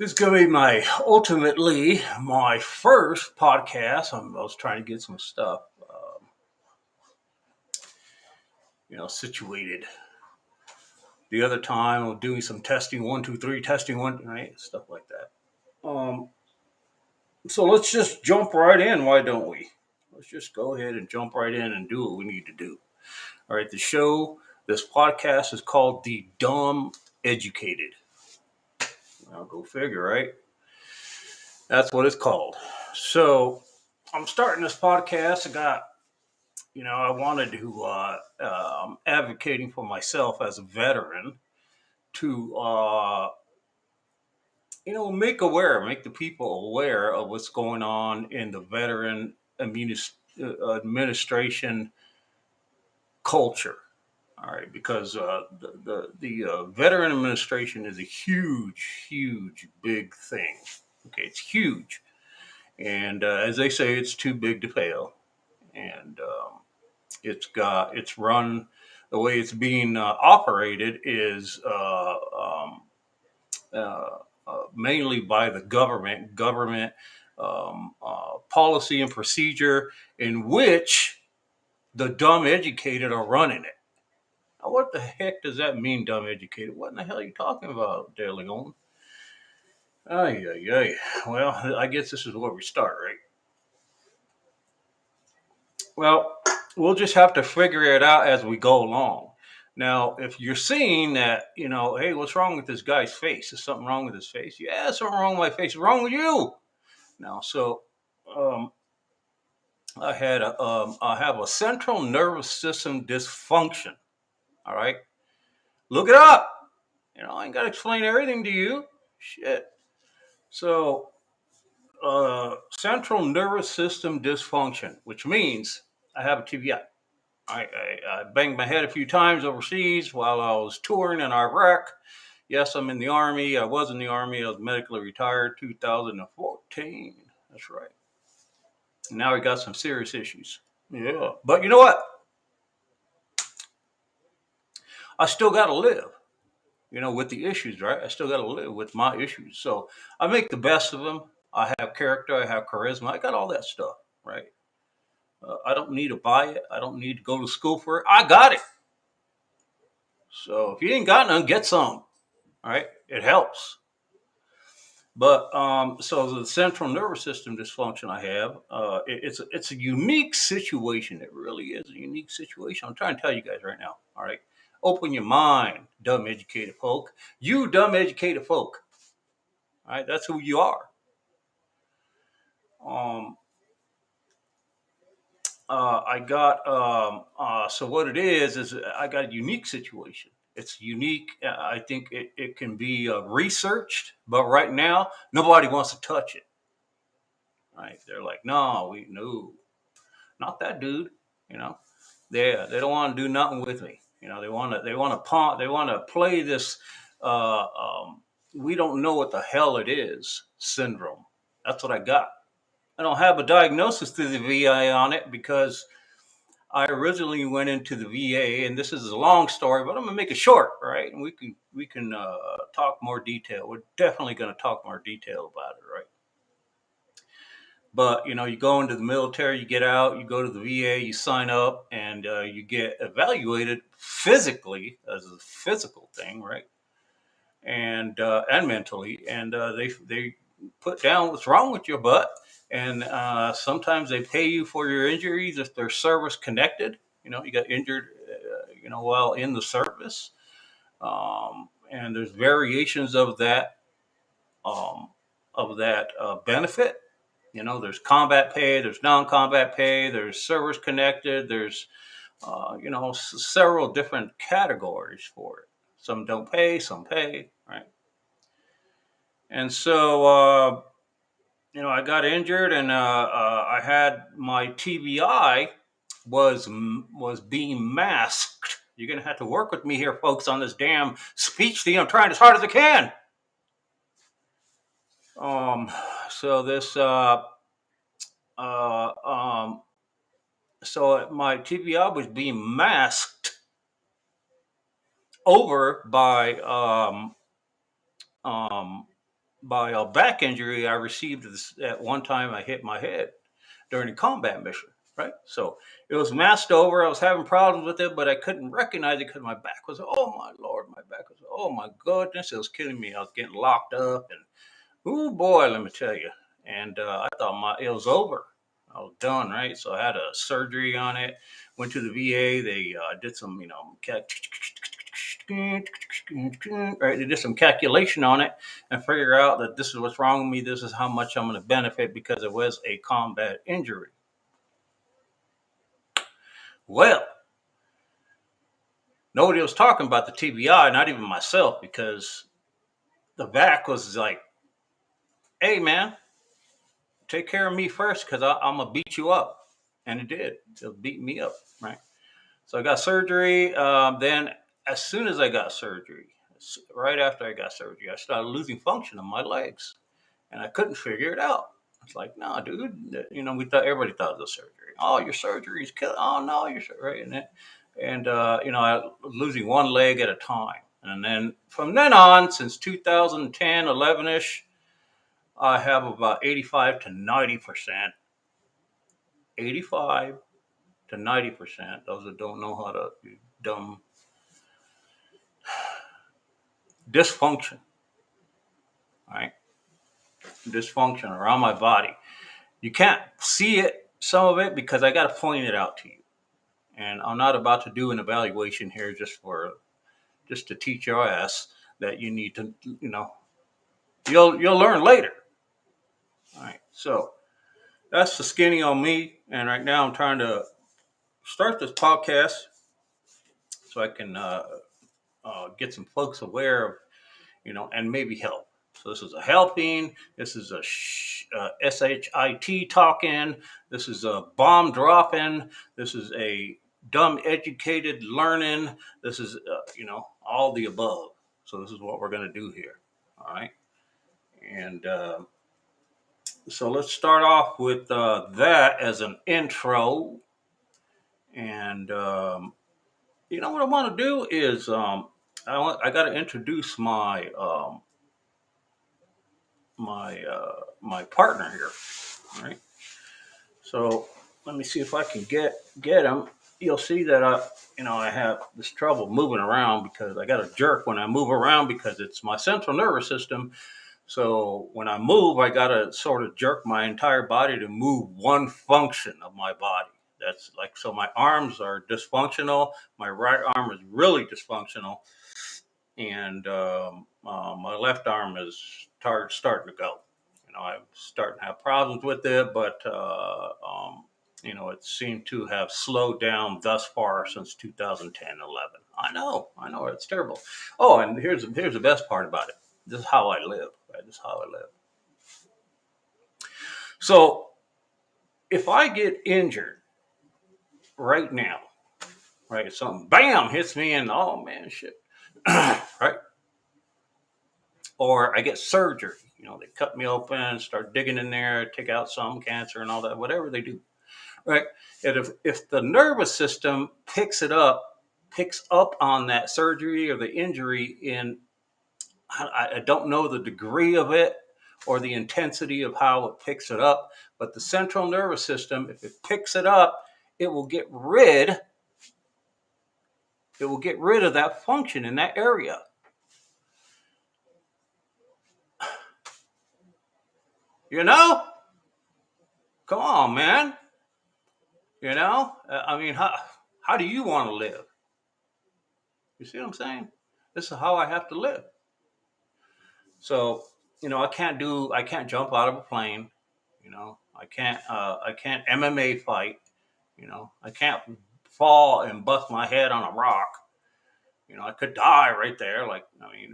This is going to be ultimately my first podcast. I was trying to get some stuff, situated. The other time, I was doing some testing, one, two, three, testing one, right, stuff like that. So let's just jump right in. Why don't we? Let's just go ahead and jump right in and do what we need to do. All right, this podcast is called The Dumb Educated. I'll go figure, right? That's what it's called. So I'm starting this podcast. I wanted to, advocating for myself as a veteran to, make the people aware of what's going on in the veteran administration culture. All right, because the veteran administration is a huge, huge, big thing. Okay, it's huge, and as they say, it's too big to fail, and it's run the way it's being operated is mainly by the government policy and procedure in which the dumb educated are running it. Now, what the heck does that mean, dumb educated? What in the hell are you talking about, De Leon? Ay, ay, ay. Well, I guess this is where we start, right? Well, we'll just have to figure it out as we go along. Now, if you're seeing that, hey, what's wrong with this guy's face? Is something wrong with his face? Yeah, something wrong with my face. What's wrong with you? Now, so um, I have a central nervous system dysfunction. All right, look it up. I ain't got to explain everything to you. Shit. So, central nervous system dysfunction, which means I have a TBI. I banged my head a few times overseas while I was touring in Iraq. Yes, I'm in the Army. I was in the Army. I was medically retired 2014. That's right. Now we got some serious issues. Yeah. But you know what? I still got to live, with the issues, right? I still got to live with my issues. So I make the best of them. I have character. I have charisma. I got all that stuff, right? I don't need to buy it. I don't need to go to school for it. I got it. So if you ain't got none, get some. All right, it helps. But so the central nervous system dysfunction I have, it's a unique situation. It really is a unique situation. I'm trying to tell you guys right now. All right, open your mind, dumb educated folk. You dumb educated folk. All right, that's who you are. Um, I got so what it is I got a unique situation. It's unique. I think it can be researched, but right now nobody wants to touch it. Right? They're like, no, not that dude. You know, they don't want to do nothing with me. They want to play this. Uh, um, we don't know what the hell it is syndrome. That's what I got. I don't have a diagnosis through the VA on it because I originally went into the VA, and this is a long story, but I'm gonna make it short, right? And we can talk more detail. We're definitely going to talk more detail about it, right? But you go into the military, you get out, you go to the VA, you sign up, and you get evaluated physically as a physical thing, right? And mentally, and they put down what's wrong with your butt, and sometimes they pay you for your injuries if they're service connected. You got injured, while in the service, and there's variations um, of that benefit. There's combat pay, there's non-combat pay, there's service connected, there's several different categories for it. Some don't pay, some pay, right? And so I got injured, and I had my TBI was being masked. You're gonna have to work with me here, folks, on this damn speech thing. I'm trying as hard as I can. Um, so this uh, um, so my TBI was being masked over by um, by a back injury I received at one time. I hit my head during a combat mission, right? So it was masked over. I was having problems with it, but I couldn't recognize it because my back was, oh my Lord, my back was, oh my goodness, it was killing me. I was getting locked up, and oh boy, let me tell you. And I thought it was over. I was done, right? So I had a surgery on it. Went to the VA. They did some, right? They did some calculation on it and figure out that this is what's wrong with me. This is how much I'm going to benefit because it was a combat injury. Well, nobody was talking about the TBI, not even myself, because the back was like, "Hey, man, take care of me first, because I'm gonna beat you up," and it did. It beat me up, right? So I got surgery. Then, as soon as I got surgery, right after I got surgery, I started losing function in my legs, and I couldn't figure it out. It's like, no, dude. We thought everybody thought it was surgery. Oh, your surgery is killing. Oh no, you're right. I was losing one leg at a time, and then from then on, since 2010, 11 ish, I have about 85 to 90%. 85 to 90%. Those that don't know how to dumb dysfunction, right? Dysfunction around my body. You can't see it, some of it, because I got to point it out to you. And I'm not about to do an evaluation here just to teach your ass that you need to, you'll learn later. All right. So that's the skinny on me. And right now I'm trying to start this podcast so I can get some folks aware of, and maybe help. So this is a helping. This is a SHIT talking. This is a bomb dropping. This is a dumb educated learning. This is all the above. So this is what we're going to do here. All right. And so let's start off with that as an intro. And what I want to do is I got to introduce my partner here. All right. So let me see if I can get him. You'll see that I have this trouble moving around because I got a jerk when I move around because it's my central nervous system. So when I move, I got to sort of jerk my entire body to move one function of my body. That's like, so my arms are dysfunctional. My right arm is really dysfunctional. And my left arm is starting to go. I'm starting to have problems with it, but it seemed to have slowed down thus far since 2010, 11. I know, it's terrible. Oh, and here's the best part about it. This is how I live. Right? This is how I live. So if I get injured right now, right, something bam hits me and oh man, shit, right? Or I get surgery. They cut me open, start digging in there, take out some cancer and all that, whatever they do, right? And if the nervous system picks up on that surgery or the injury I don't know the degree of it or the intensity of how it picks it up, but the central nervous system, if it picks it up, it will get rid of that function in that area. Come on, man. I mean, how do you want to live? You see what I'm saying? This is how I have to live. So, I can't jump out of a plane. I can't MMA fight. I can't fall and bust my head on a rock. I could die right there.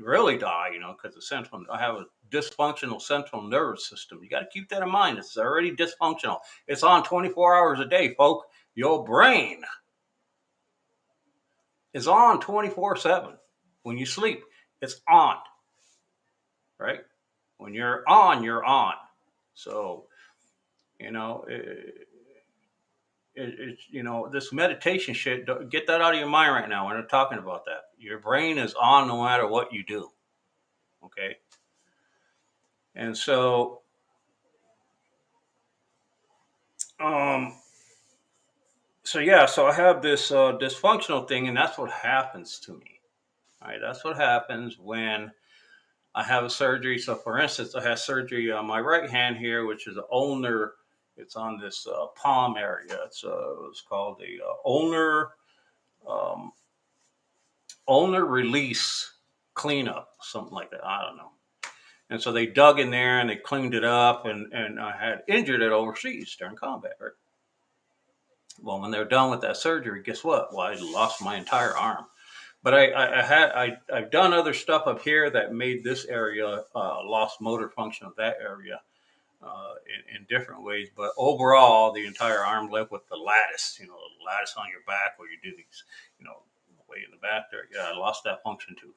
Really die, because I have a dysfunctional central nervous system. You got to keep that in mind. It's already dysfunctional. It's on 24 hours a day, folk. Your brain is on 24/7. When you sleep, it's on, right? When you're on, you're on. So, this meditation shit, get that out of your mind right now. We're not talking about that. Your brain is on no matter what you do. Okay. And um, so yeah, so I have this dysfunctional thing, and that's what happens to me. All right, that's what happens when I have a surgery. So, for instance, I had surgery on my right hand here, which is an ulnar. It's on this palm area. It's called the um, ulnar release cleanup, something like that. I don't know. And so they dug in there and they cleaned it up, and I had injured it overseas during combat. Right? Well, when they're done with that surgery, guess what? Well, I lost my entire arm. But I've done other stuff up here that made this area lost motor function of that area in different ways. But overall, the entire arm left with the lattice, the lattice on your back where you do these, way in the back there. Yeah, I lost that function too.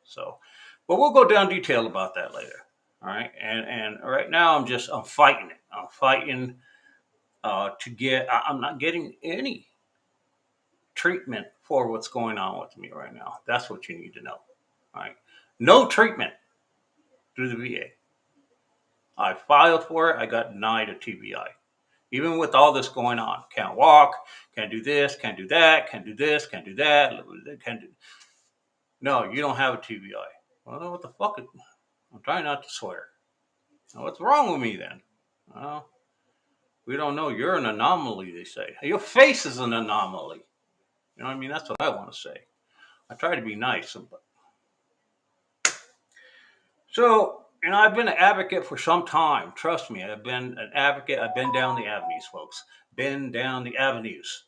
So, but we'll go down detail about that later. All right, and right now I'm fighting it. I'm fighting to get. I'm not getting any treatment for what's going on with me right now. That's what you need to know. All right. No treatment through the VA. I filed for it. I got denied a TBI. Even with all this going on, can't walk, can't do this, can't do that, can't do this, can't do that, can't do. No, you don't have a TBI. Well, what the fuck? I'm trying not to swear. Now, what's wrong with me then? Well, we don't know. You're an anomaly, they say. Your face is an anomaly. You know what I mean? That's what I want to say. I try to be nice, but so, I've been an advocate for some time. Trust me, I've been an advocate. I've been down the avenues, folks. Been down the avenues.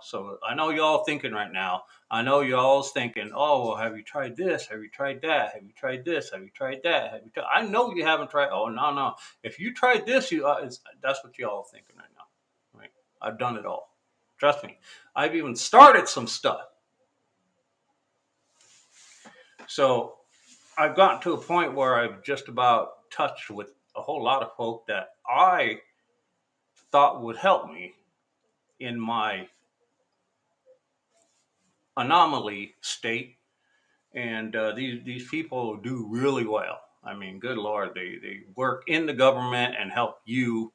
So I know y'all thinking right now. I know y'all's thinking, oh, well, have you tried this? Have you tried that? Have you tried this? Have you tried that? Have you tried? I know you haven't tried. Oh, no, no. If you tried this, that's what y'all thinking right now. Right? I've done it all. Trust me. I've even started some stuff. So I've gotten to a point where I've just about touched with a whole lot of folk that I thought would help me in my anomaly state, and these people do really well. I mean, good lord, they work in the government and help you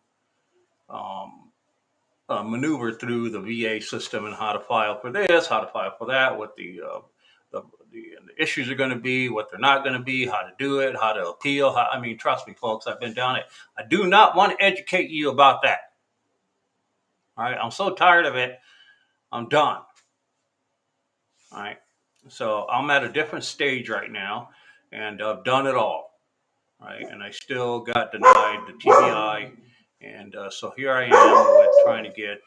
um, maneuver through the VA system and how to file for this, how to file for that, what the issues are going to be, what they're not going to be, how to do it, how to appeal. I mean, trust me, folks, I've been down it. I do not want to educate you about that. All right, I'm so tired of it. I'm done. All right, so I'm at a different stage right now, and I've done it all. Right, and I still got denied the TBI, and so here I am with trying to get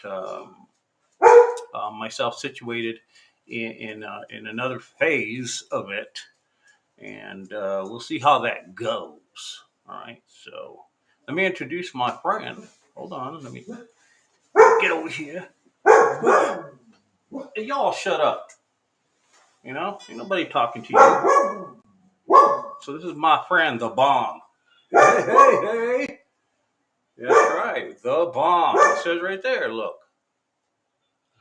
myself situated in another phase of it, and we'll see how that goes. All right, so let me introduce my friend. Hold on, let me get over here. Hey, y'all, shut up. Ain't nobody talking to you. So this is my friend, the bomb. Hey, hey, hey. That's right, the bomb. It says right there. Look,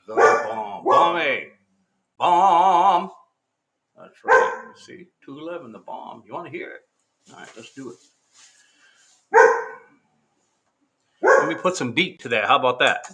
the bomb, bomb, bomb. That's right. See, 211, the bomb. You want to hear it? All right, let's do it. Let me put some beat to that. How about that?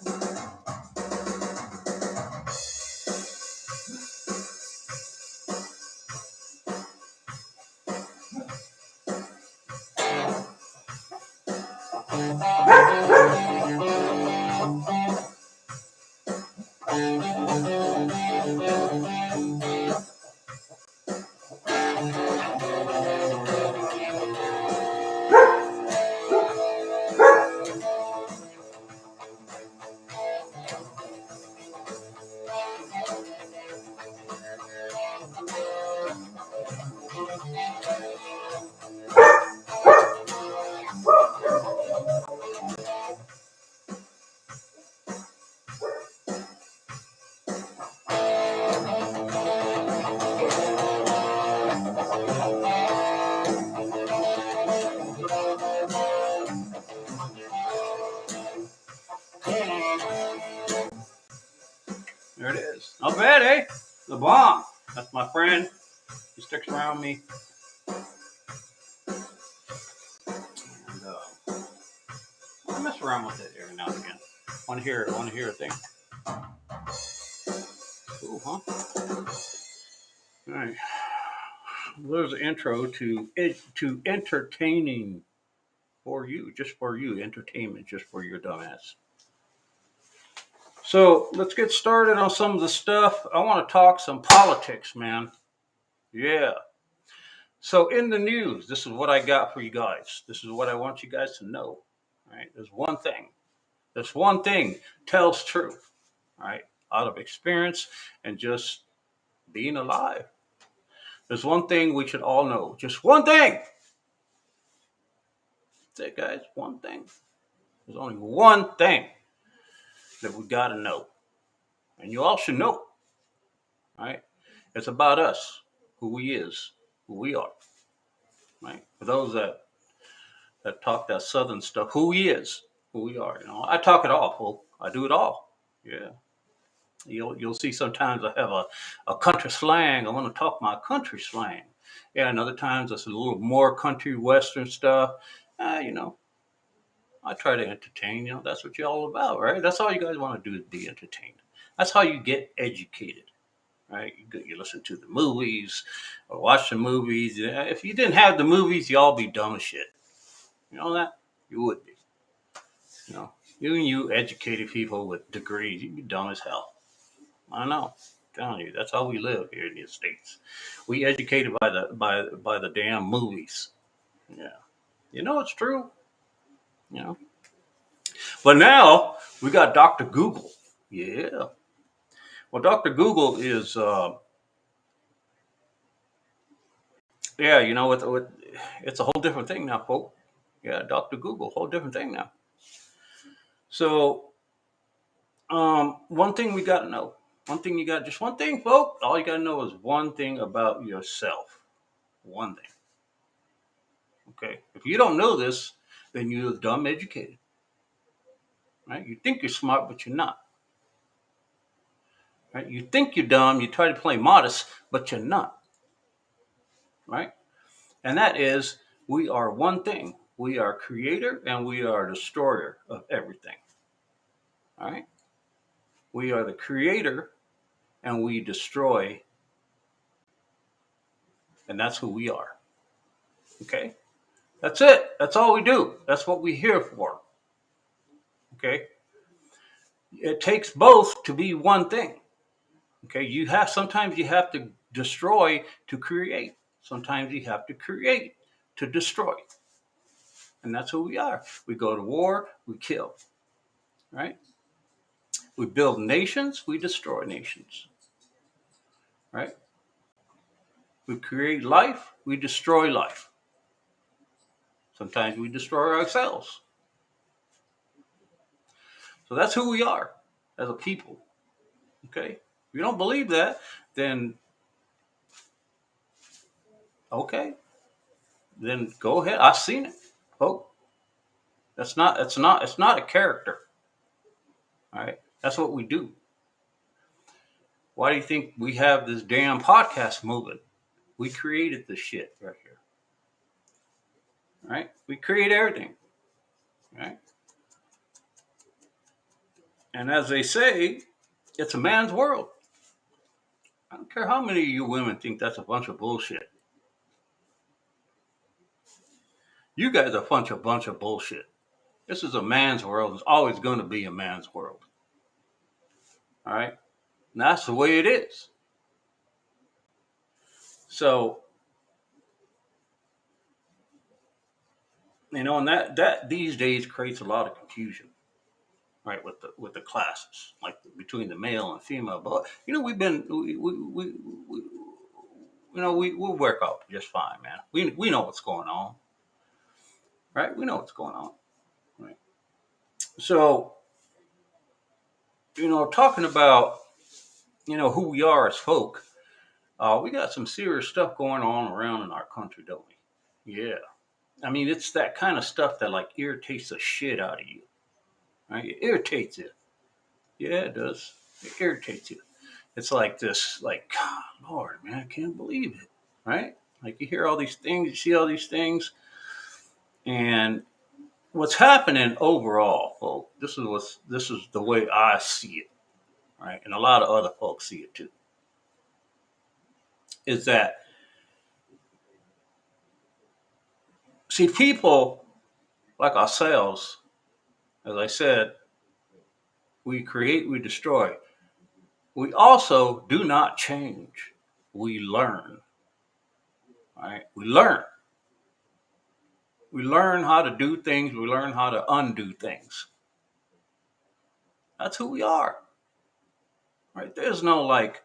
There it is. Not bad, eh? The bomb. That's my friend. He sticks around me. mess around with it every now and again. Want to hear a thing? Cool, huh? All right. There's an intro to entertaining for you, just for you, entertainment, just for your dumbass. So let's get started on some of the stuff. I want to talk some politics, man. Yeah. So in the news, this is what I got for you guys. This is what I want you guys to know. All right. There's one thing. This one thing tells truth. All right. Out of experience and just being alive. There's one thing we should all know. Just one thing. That's it, guys. One thing. There's only one thing that we got to know. And you all should know. All right. It's about us, who we is, who we are. Right. For those that talk that southern stuff, who he is, who we are. You know, I talk it all, folks. I do it all. Yeah. You'll see sometimes I have a country slang. I want to talk my country slang. Yeah, and other times it's a little more country western stuff. You know, I try to entertain. You know, that's what you're all about, right? That's all you guys want to do is be entertained. That's how you get educated, right? You listen to the movies or watch the movies. Yeah, if you didn't have the movies, y'all be dumb as shit. You know that? You would be. You know, you educated people with degrees, you'd be dumb as hell. I know. I'm telling you, that's how we live here in the States. We educated by the damn movies. Yeah. You know it's true. You know. But now we got Dr. Google. Yeah. Well, Dr. Google is yeah, you know, it's a whole different thing now, folks. Yeah, Dr. Google, whole different thing now. So one thing we got to know. One thing you got, just one thing, folks. All you got to know is one thing about yourself. One thing. Okay. If you don't know this, then you're dumb educated. Right? You think you're smart, but you're not. Right? You think you're dumb. You try to play modest, but you're not. Right? And that is, we are one thing. We are creator and we are destroyer of everything. All right. We are the creator and we destroy, and that's who we are. Okay. That's it. That's all we do. That's what we're here for. Okay. It takes both to be one thing. Okay. Sometimes you have to destroy to create. Sometimes you have to create to destroy. And that's who we are. We go to war, we kill. Right? We build nations, we destroy nations. Right? We create life, we destroy life. Sometimes we destroy ourselves. So that's who we are as a people. Okay? If you don't believe that, then okay. Then go ahead. I've seen it. Oh, it's not a character. All right. That's what we do. Why do you think we have this damn podcast moving? We created this shit right here. Right? We create everything. Right? And as they say, it's a man's world. I don't care how many of you women think that's a bunch of bullshit. You guys are a bunch of bullshit. This is a man's world. It's always going to be a man's world. All right? And that's the way it is. So, you know, and that these days creates a lot of confusion, right, with the classes, like between the male and female. But you know, we you know we'll work out just fine, man. We know what's going on, right? We know what's going on, right? So, you know, talking about who we are as folk, we got some serious stuff going on around in our country, don't we? Yeah. I mean, it's that kind of stuff that like irritates the shit out of you, right? It irritates you. Yeah, it does. It irritates you. It's like this, like, God, Lord, man, I can't believe it, right? Like you hear all these things, you see all these things, and what's happening overall, folks, this is the way I see it, right? And a lot of other folks see it too, is that see people like ourselves, as I said, we create, we destroy. We also do not change. We learn, right? We learn. We learn how to do things. We learn how to undo things. That's who we are, right? There's no like,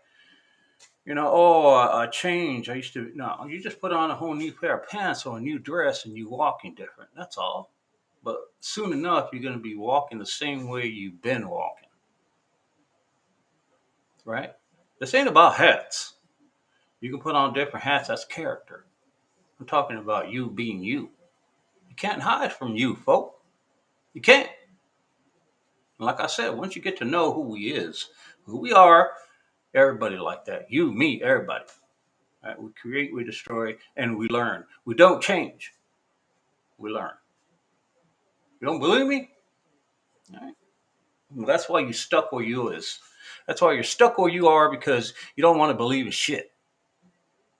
oh, I change. I used to, no, you just put on a whole new pair of pants or a new dress and you walking different. That's all. But soon enough, you're going to be walking the same way you've been walking, right? This ain't about hats. You can put on different hats. That's character. I'm talking about you being you. You can't hide from you, folk. You can't. And like I said, once you get to know who we is, who we are, everybody like that. You, me, everybody. Right? We create, we destroy, and we learn. We don't change. We learn. You don't believe me? All right. Well, that's why you stuck where you is. That's why you're stuck where you are because you don't want to believe in shit.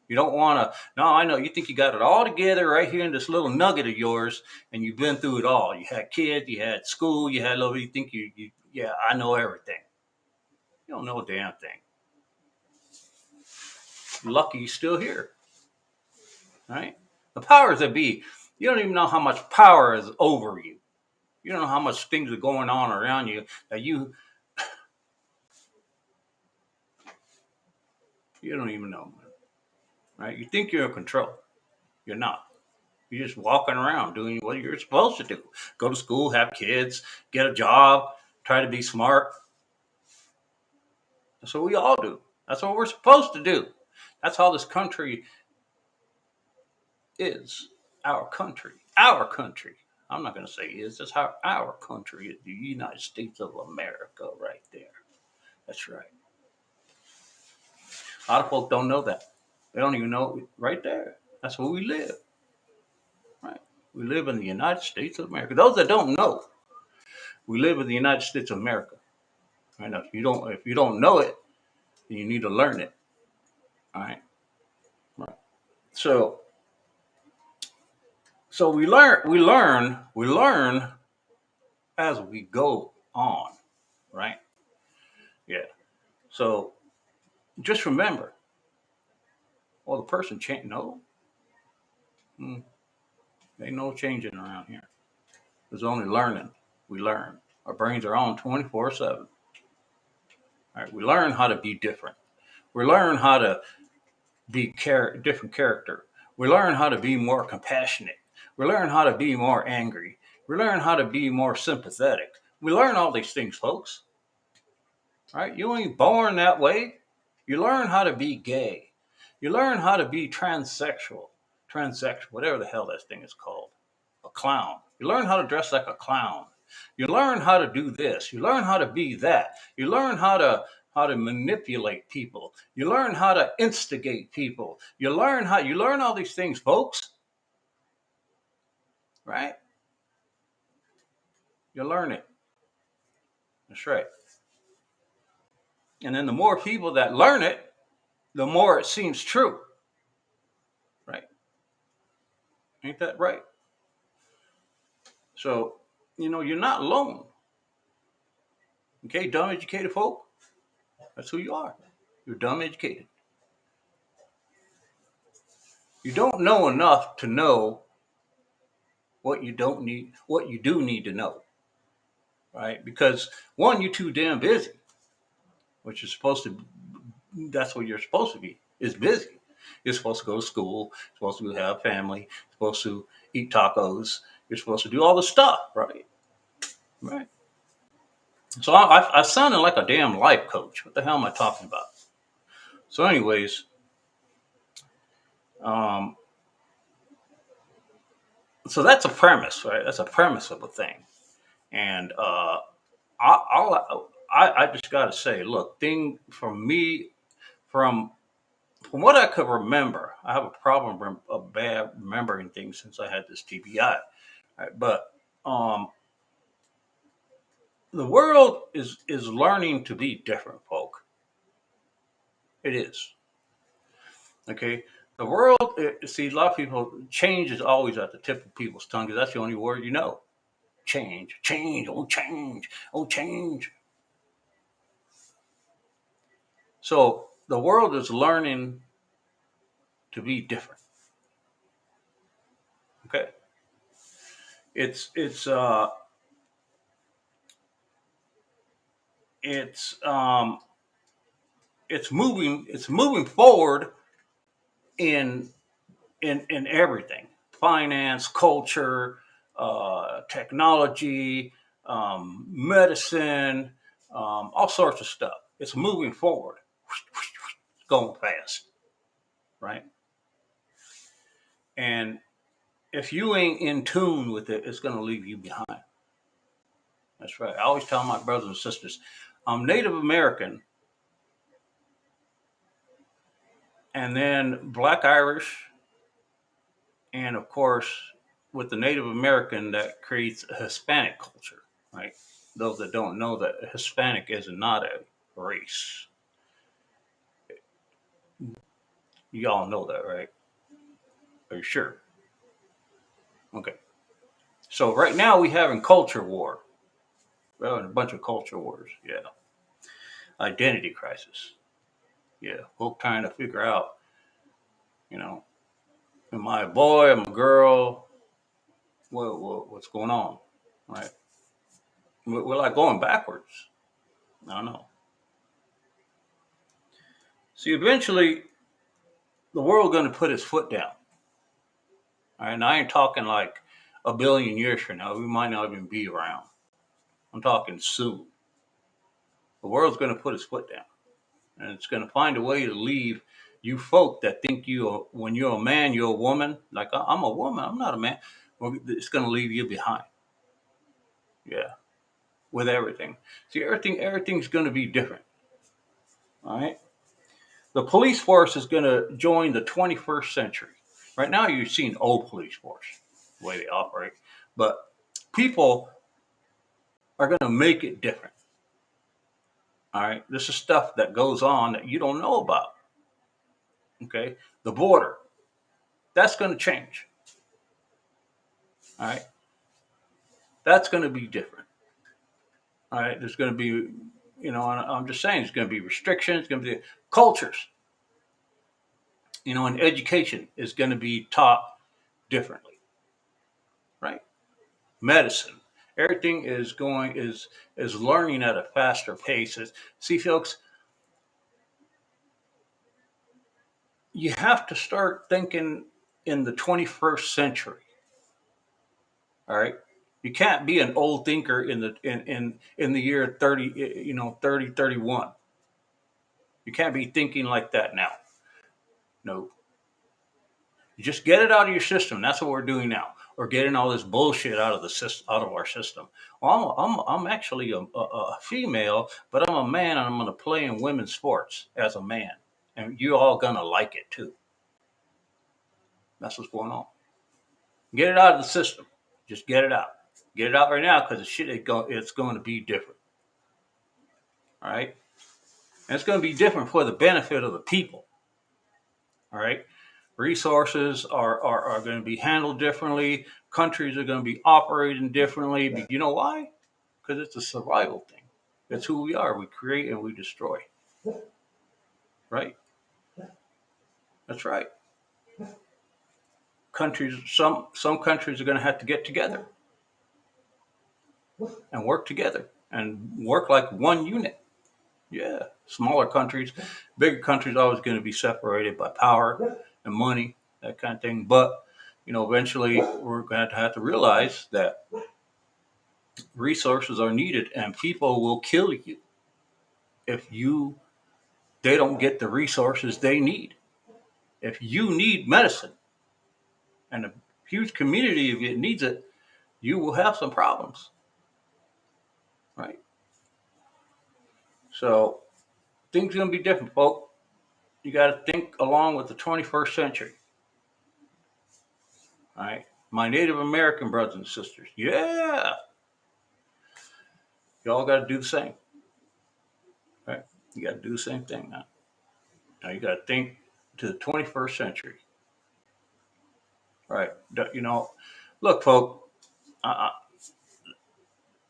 You don't want to. No, I know. You think you got it all together right here in this little nugget of yours, and you've been through it all. You had kids, you had school, you had love. You think yeah, I know everything. You don't know a damn thing. You're lucky you're still here, right? The powers that be, you don't even know how much power is over you. You don't know how much things are going on around you that you don't even know, right? You think you're in control. You're not. You're just walking around doing what you're supposed to do. Go to school, have kids, get a job, try to be smart. That's what we all do. That's what we're supposed to do. That's how this country is. Our country. Our country. I'm not going to say is. That's how our country is. The United States of America, right there. That's right. A lot of folks don't know that. They don't even know it right there. That's where we live. Right. We live in the United States of America. Those that don't know, we live in the United States of America. Right now, if you don't know it, then you need to learn it. All right. Right. So we learn as we go on. Right. Yeah. So just remember, well, the person change. No, ain't no changing around here. There's only learning. We learn. Our brains are on 24/7. All right. We learn how to be different. We learn how to be different character. We learn how to be more compassionate. We learn how to be more angry. We learn how to be more sympathetic. We learn all these things, folks. Right? You ain't born that way. You learn how to be gay. You learn how to be transsexual, whatever the hell that thing is called. A clown. You learn how to dress like a clown. You learn how to do this. You learn how to be that. You learn how to manipulate people. You learn how to instigate people. You learn all these things, folks. Right? You learn it. That's right. And then the more people that learn it, the more it seems true. Right? Ain't that right? So, you're not alone. Okay, dumb educated folk? That's who you are. You're dumb educated. You don't know enough to know what you do need to know, right? Because one, you're too damn busy, which is supposed to, that's what you're supposed to be, is busy. You're supposed to go to school, you're supposed to have family, you're supposed to eat tacos, you're supposed to do all the stuff, right? Right. So I sounded like a damn life coach. What the hell am I talking about? So, anyways, um, so that's a premise, right? That's a premise of a thing, and I just got to say, look, thing for me, from from what I could remember, I have a problem of bad remembering things since I had this TBI. Right? But um, the world is learning to be different, folk. It is. Okay. The world, see, a lot of people, change is always at the tip of people's tongue because that's the only word you know. Change, change, oh, change, oh, change. So the world is learning to be different. Okay. It's, it's, uh, it's, um, it's moving forward in, in everything, finance, culture, technology, medicine, all sorts of stuff. It's moving forward. It's going fast, right? And if you ain't in tune with it, it's going to leave you behind. That's right. I always tell my brothers and sisters, I'm Native American and then Black Irish, and of course, with the Native American, that creates a Hispanic culture, right? Those that don't know that Hispanic is not a race. You all know that, right? Are you sure? Okay. So right now we having culture war. We're having a bunch of culture wars. Yeah. Identity crisis. Yeah. We're trying to figure out, you know, am I a boy? Am I a girl? What's going on? Right. We're like going backwards. I don't know. See, eventually the world going to put its foot down. All right. And I ain't talking like a billion years from now. We might not even be around. I'm talking soon. The world's going to put its foot down, and it's going to find a way to leave you folk that think when you're a man, you're a woman. Like I'm a woman, I'm not a man. Well, it's going to leave you behind. Yeah, with everything. See, everything's going to be different. All right. The police force is going to join the 21st century. Right now, you've seen old police force, the way they operate, but people are going to make it different. All right. This is stuff that goes on that you don't know about. Okay. The border, that's going to change. All right. That's going to be different. All right. There's going to be, I'm just saying, there's going to be restrictions, going to be cultures, and education is going to be taught differently. Right. Medicine, everything is learning at a faster pace. See, folks, you have to start thinking in the 21st century. All right. You can't be an old thinker in the year 30, 31. You can't be thinking like that now. No. You just get it out of your system. That's what we're doing now. We're getting all this bullshit out of the system, out of our system. Well, I'm actually a female, but I'm a man, and I'm going to play in women's sports as a man, and you all gonna like it too. That's what's going on. Get it out of the system. Just get it out. Get it out right now because it's going to be different. All right, and it's going to be different for the benefit of the people. All right. Resources are going to be handled differently. Countries are going to be operating differently. But you know why? Because it's a survival thing. That's who we are. We create and we destroy. Right? That's right. Some countries are going to have to get together and work like one unit. Yeah. Smaller countries, bigger countries are always going to be separated by power and money, that kind of thing. But eventually we're going to have to realize that resources are needed and people will kill you if they don't get the resources they need. If you need medicine and a huge community of it needs it, you will have some problems, right? So things are going to be different, folks. You got to think along with the 21st century, all right? My Native American brothers and sisters, yeah, y'all got to do the same, right? You got to do the same thing now. Now you got to think to the 21st century, right? You know, look, folks, uh,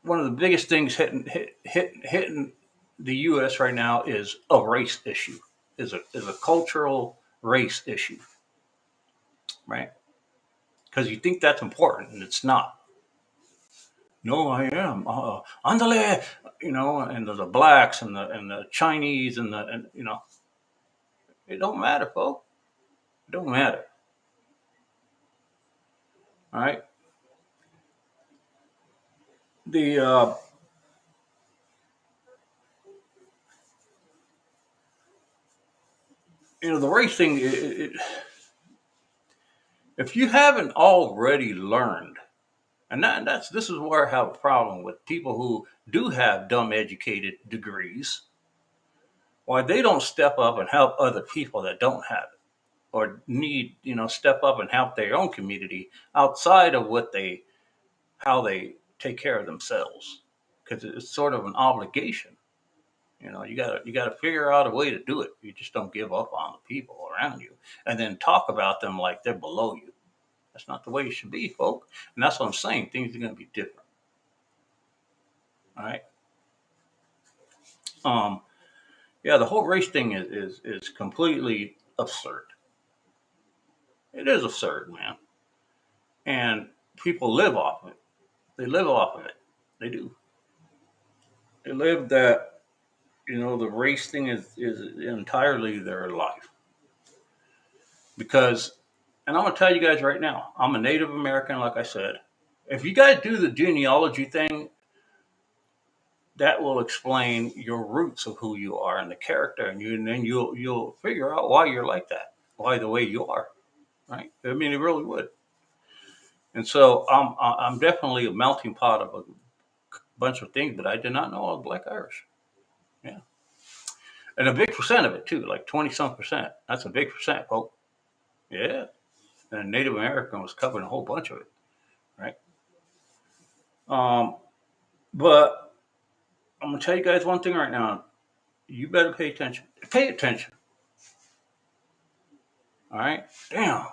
one of the biggest things hitting the U.S. right now is a race issue, is a cultural race issue, right? Because you think that's important, and it's not. No, I am. Andale, you know, and the blacks and the Chinese and you know, it don't matter, folks. It don't matter. All right. The you know the race thing. If you haven't already learned, that's this is where I have a problem with people who do have dumb educated degrees. Why they don't step up and help other people that don't have it or need, you know, step up and help their own community outside of what they how they take care of themselves, because it's sort of an obligation. You know, you gotta figure out a way to do it. You just don't give up on the people around you and then talk about them like they're below you. That's not the way it should be, folks. And that's what I'm saying. Things are going to be different. All right. Um. Yeah, the whole race thing is completely absurd. It is absurd, man. And people live off of it. They live off of it. They do. They live that, you know, the race thing is entirely their life. Because, and I'm going to tell you guys right now, I'm a Native American, like I said. If you guys do the genealogy thing, that will explain your roots of who you are and the character, and then you'll figure out why you're like that, why the way you are, right? I mean, it really would. And so I'm definitely a melting pot of a bunch of things, but I did not know I was Black Irish. Yeah, and a big percent of it too, like 20 some percent. That's a big percent, folks. Yeah, and Native American was covering a whole bunch of it, right? Um, but I'm gonna tell you guys one thing right now. You better pay attention. Pay attention. All right. Damn.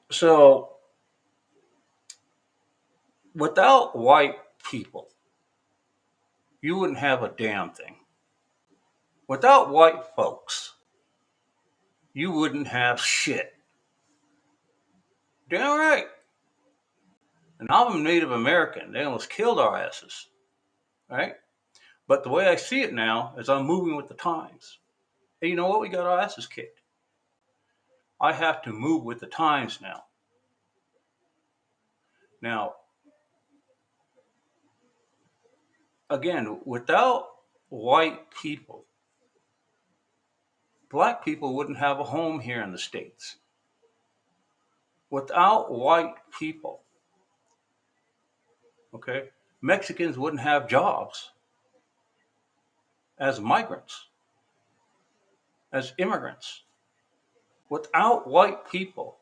So without white people, you wouldn't have a damn thing. Without white folks, you wouldn't have shit. Damn right. And I'm a Native American. They almost killed our asses. Right? But the way I see it now is I'm moving with the times. Hey, you know what? We got our asses kicked. I have to move with the times now. Now, again, without white people, black people wouldn't have a home here in the States. Without white people, okay, Mexicans wouldn't have jobs as migrants, as immigrants. Without white people,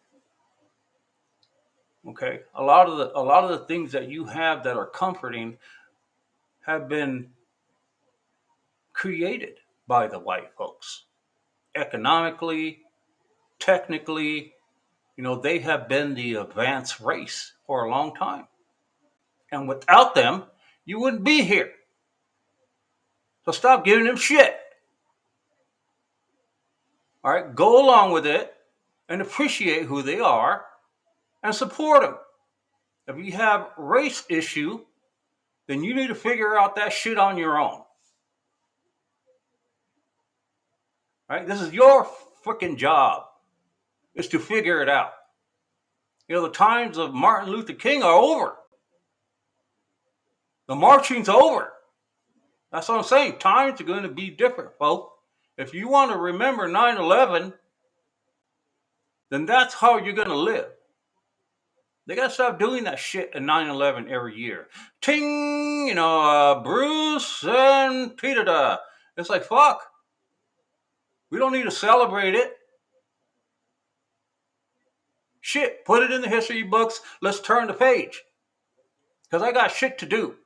okay, a lot of the things that you have that are comforting have been created by the white folks. Economically, technically, you know, they have been the advanced race for a long time. And without them, you wouldn't be here. So stop giving them shit. All right, go along with it and appreciate who they are and support them. If you have race issue, then you need to figure out that shit on your own. Right? This is your freaking job, is to figure it out. You know, the times of Martin Luther King are over. The marching's over. That's what I'm saying. Times are going to be different, folks. If you want to remember 9/11, then that's how you're going to live. They got to stop doing that shit at 9/11 every year. Ting, you know, Bruce and Peter. Da. It's like, fuck. We don't need to celebrate it. Shit, put it in the history books. Let's turn the page. Because I got shit to do.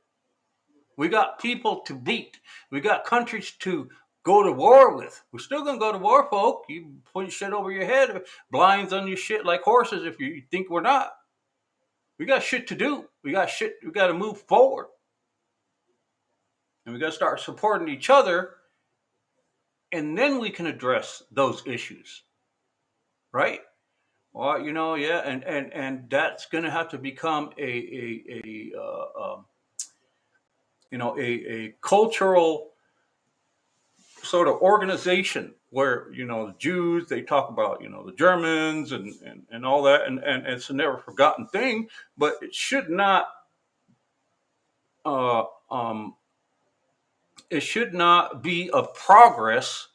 We got people to beat. We got countries to go to war with. We're still gonna go to war, folk. You put shit over your head, blinds on your shit like horses if you think we're not. We got shit to do. We got shit. We got to move forward, and we got to start supporting each other, and then we can address those issues, right? Well, yeah, and that's gonna have to become a cultural sort of organization where the Jews, they talk about the Germans and all that, and it's a never forgotten thing, but it should not uh, um, it should not be a progress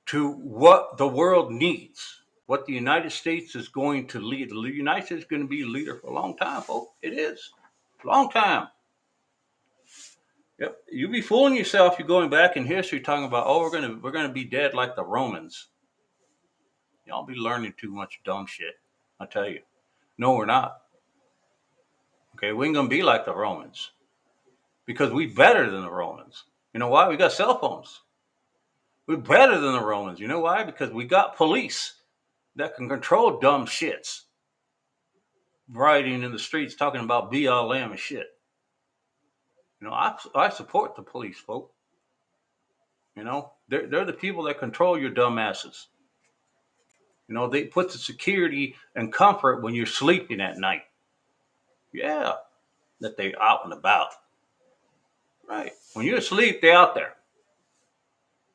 to what the world needs, what the United States is going to lead. The United States is going to be a leader for a long time, folks. It is a long time. Yep, you be fooling yourself. You're going back in history talking about, oh, we're gonna be dead like the Romans. Y'all be learning too much dumb shit. I tell you. No, we're not. Okay, we ain't gonna be like the Romans because we better than the Romans. You know why? We got cell phones. We're better than the Romans. You know why? Because we got police that can control dumb shits, riding in the streets talking about BLM and shit. I support the police, folks. They're the people that control your dumb asses. They put the security and comfort when you're sleeping at night. Yeah, that they out and about. Right. When you're asleep, they're out there.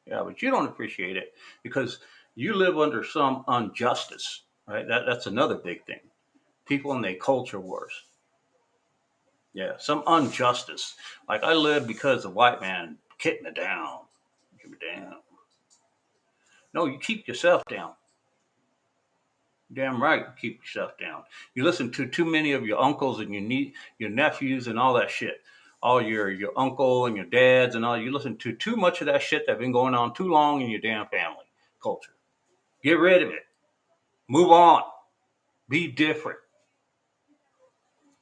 Yeah, but you don't appreciate it because you live under some injustice. Right. That's another big thing. People in their culture wars. Yeah, some injustice. Like I live because the white man kicked me down. Keep me down. No, you keep yourself down. Damn right, you keep yourself down. You listen to too many of your uncles and your nephews and all that shit. All your uncle and your dads and all. You listen to too much of that shit that's been going on too long in your damn family culture. Get rid of it. Move on. Be different.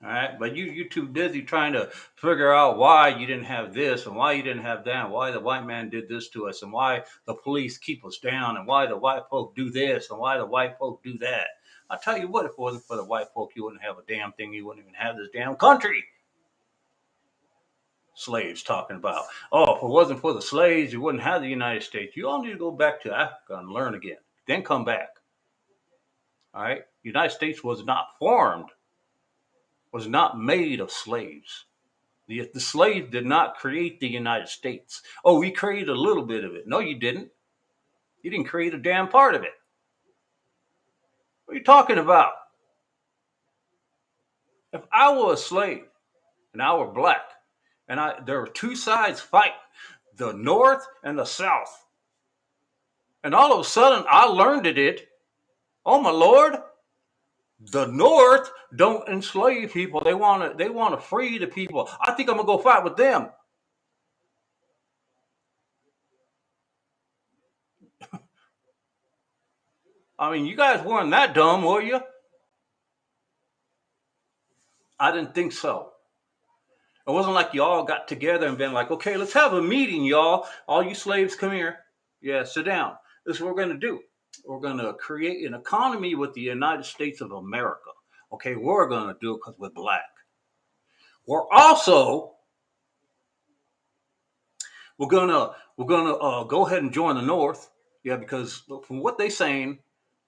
All right, but you too busy trying to figure out why you didn't have this and why you didn't have that, and why the white man did this to us, and why the police keep us down, and why the white folk do this, and why the white folk do that. I tell you what, if it wasn't for the white folk, you wouldn't have a damn thing. You wouldn't even have this damn country. Slaves talking about, oh, if it wasn't for the slaves, you wouldn't have the United States. You all need to go back to Africa and learn again, then come back. All right, the United States was not formed, was not made of slaves. The slaves did not create the United States. Oh, we created a little bit of it. No, you didn't. You didn't create a damn part of it. What are you talking about? If I were a slave and I were black and there were two sides fighting, the North and the South, and all of a sudden I learned it, oh my Lord, the North don't enslave people. They want to free the people. I think I'm gonna go fight with them. I mean, you guys weren't that dumb, were you? I didn't think so. It wasn't like you all got together and been like, okay, let's have a meeting, y'all. All you slaves, come here. Yeah, sit down. This is what we're going to do. We're going to create an economy with the United States of America. Okay, we're going to do it because we're black. We're gonna go ahead and join the North. Yeah, because from what they're saying,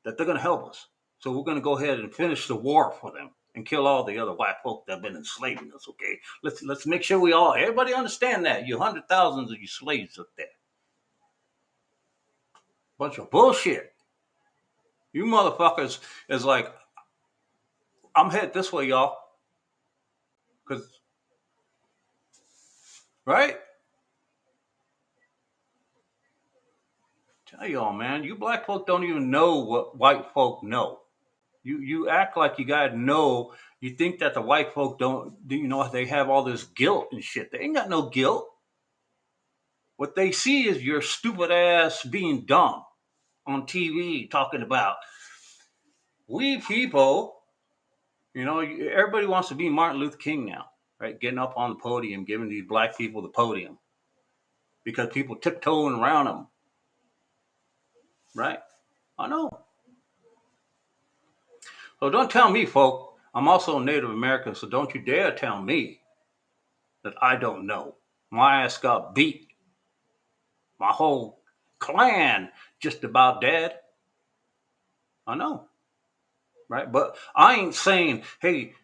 that they're gonna help us. So we're gonna go ahead and finish the war for them and kill all the other white folk that have been enslaving us. Okay, let's make sure everybody understand that you hundred thousands of you slaves up there. Bunch of bullshit. You motherfuckers is like, I'm headed this way, y'all. Cause right? Tell y'all, man, you black folk don't even know what white folk know. You act like you guys know. You think that the white folk don't. They have all this guilt and shit. They ain't got no guilt. What they see is your stupid ass being dumb on TV talking about We people, everybody wants to be Martin Luther King now, right? Getting up on the podium, giving these black people the podium because people tiptoeing around them, right? I know. So don't tell me, folk. I'm also a Native American, so don't you dare tell me that I don't know. My ass got beat. My whole clan just about dead. I know, right? But I ain't saying, hey,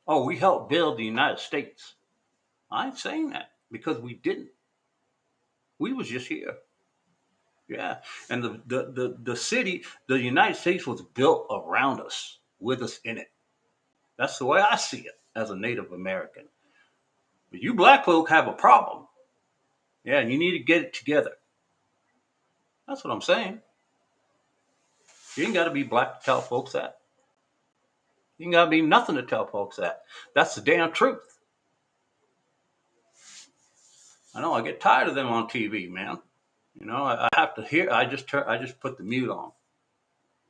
oh, we helped build the United States. I ain't saying that because we didn't. We was just here. Yeah. And the city, the United States was built around us, with us in it. That's the way I see it as a Native American. But you black folk have a problem. Yeah, and you need to get it together. That's what I'm saying. You ain't got to be black to tell folks that. You ain't got to be nothing to tell folks that. That's the damn truth. I know I get tired of them on TV, man. I have to hear. I just put the mute on.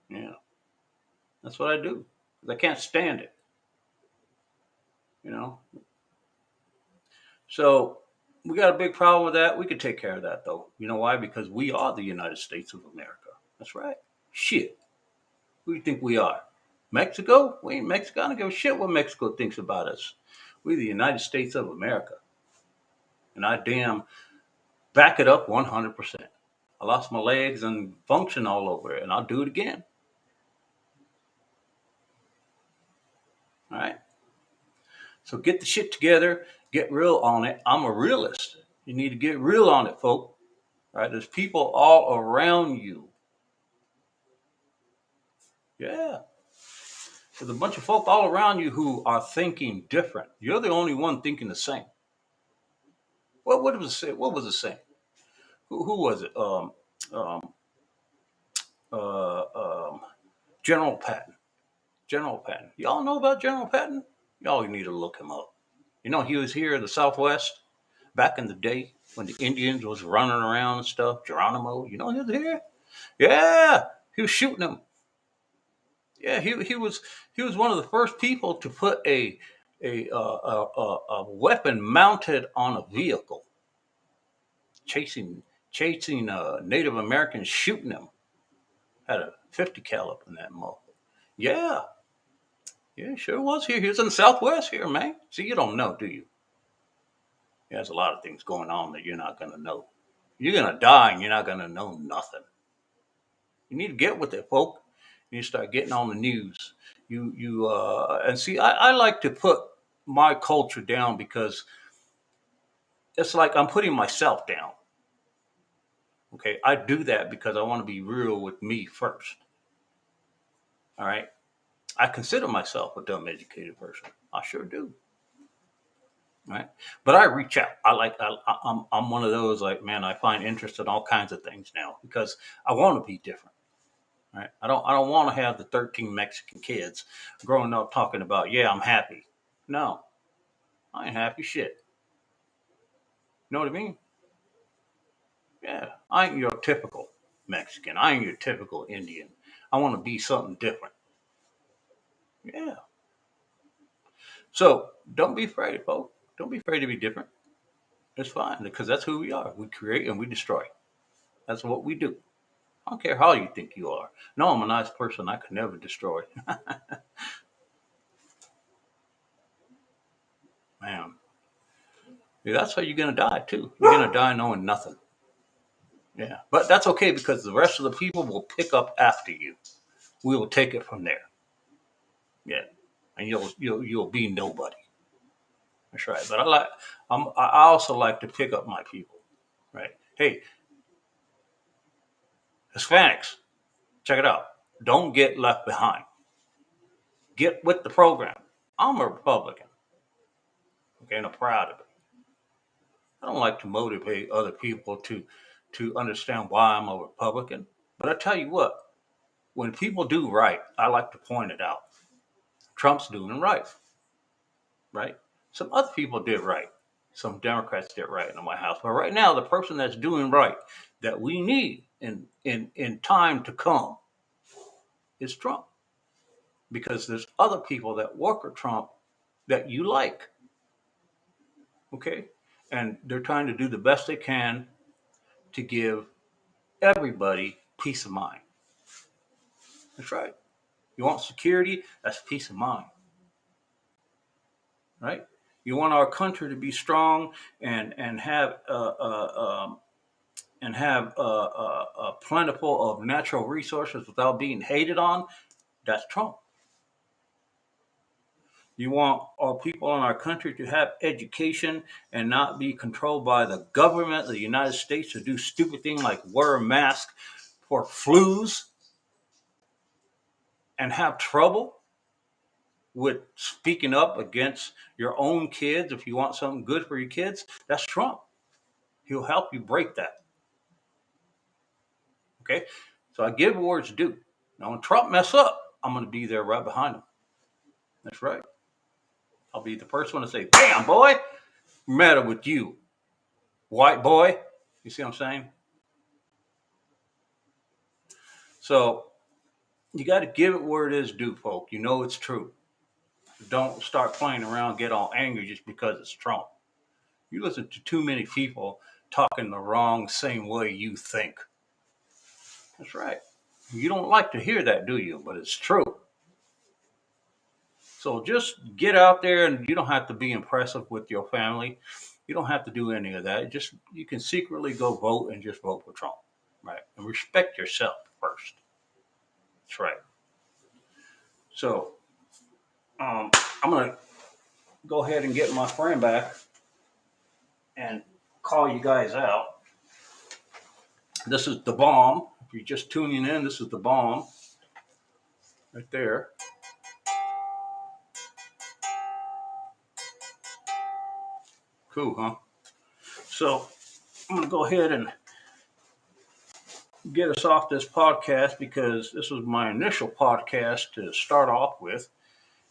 Yeah, that's what I do. I can't stand it. You know. So we got a big problem with that. We could take care of that though. You know why? Because we are the United States of America. That's right. Shit. Who do you think we are? Mexico? We ain't Mexico. I don't give a shit what Mexico thinks about us. We the United States of America. And I damn back it up 100%. I lost my legs and function all over it, and I'll do it again. All right. So get the shit together, get real on it. I'm a realist. You need to get real on it, folk. All right. There's people all around you. Yeah. There's a bunch of folk all around you who are thinking different. You're the only one thinking the same. What was it? What was it saying? Who was it? Um, uh, um, General Patton. General Patton. Y'all know about General Patton? Y'all need to look him up. He was here in the Southwest back in the day when the Indians was running around and stuff. Geronimo, he was here. Yeah, he was shooting them. Yeah, he was one of the first people to put a weapon mounted on a vehicle, chasing Native Americans, shooting them. Had a 50 caliber in that mother. Yeah, yeah, sure was here. He was in the Southwest here, man. See, you don't know, do you? There's a lot of things going on that you're not gonna know. You're gonna die and you're not gonna know nothing. You need to get with it, folk. You start getting on the news. And see, I like to put my culture down because it's like I'm putting myself down. Okay, I do that because I want to be real with me first. All right, I consider myself a dumb educated person. I sure do. Right, but I reach out. I'm one of those like, man, I find interest in all kinds of things now because I want to be different. Right, I don't want to have the 13 Mexican kids growing up talking about, yeah, I'm happy. No, I ain't happy shit. You know what I mean? Yeah, I ain't your typical Mexican. I ain't your typical Indian. I want to be something different. Yeah. So don't be afraid, folks. Don't be afraid to be different. It's fine because that's who we are. We create and we destroy. That's what we do. I don't care how you think you are. No, I'm a nice person. I could never destroy. Man, yeah, that's how you're gonna die too. You're gonna die knowing nothing. Yeah, but that's okay because the rest of the people will pick up after you. We will take it from there. Yeah, and you'll be nobody. That's right. But I also like to pick up my people. Right. Hey, Hispanics, check it out. Don't get left behind. Get with the program. I'm a Republican. Okay, and I'm proud of it. I don't like to motivate other people to understand why I'm a Republican. But I tell you what, when people do right, I like to point it out. Trump's doing right, right? Some other people did right. Some Democrats did right in the White House. But right now, the person that's doing right that we need in time to come is Trump, because there's other people that work for Trump that you like, okay? And they're trying to do the best they can to give everybody peace of mind. That's right. You want security? That's peace of mind, right? You want our country to be strong and have plentiful of natural resources without being hated on. That's Trump. You want our people in our country to have education and not be controlled by the government of the United States to do stupid things like wear a mask for flus and have trouble with speaking up against your own kids if you want something good for your kids. That's Trump. He'll help you break that. Okay? So I give words due. Now, when Trump mess up, I'm going to be there right behind him. That's right. I'll be the first one to say, bam, boy, matter with you, white boy. You see what I'm saying? So you got to give it where it is due, folk. You know it's true. Don't start playing around, get all angry just because it's Trump. You listen to too many people talking the wrong same way you think. That's right. You don't like to hear that, do you? But it's true. So just get out there, and you don't have to be impressive with your family. You don't have to do any of that. Just you can secretly go vote and just vote for Trump, right? And respect yourself first. That's right. So I'm gonna go ahead and get my friend back and call you guys out. This is the bomb. If you're just tuning in, this is the bomb right there. Cool, huh? So I'm gonna go ahead and get us off this podcast because this was my initial podcast to start off with,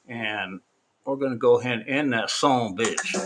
and we're gonna go ahead and end that song, bitch.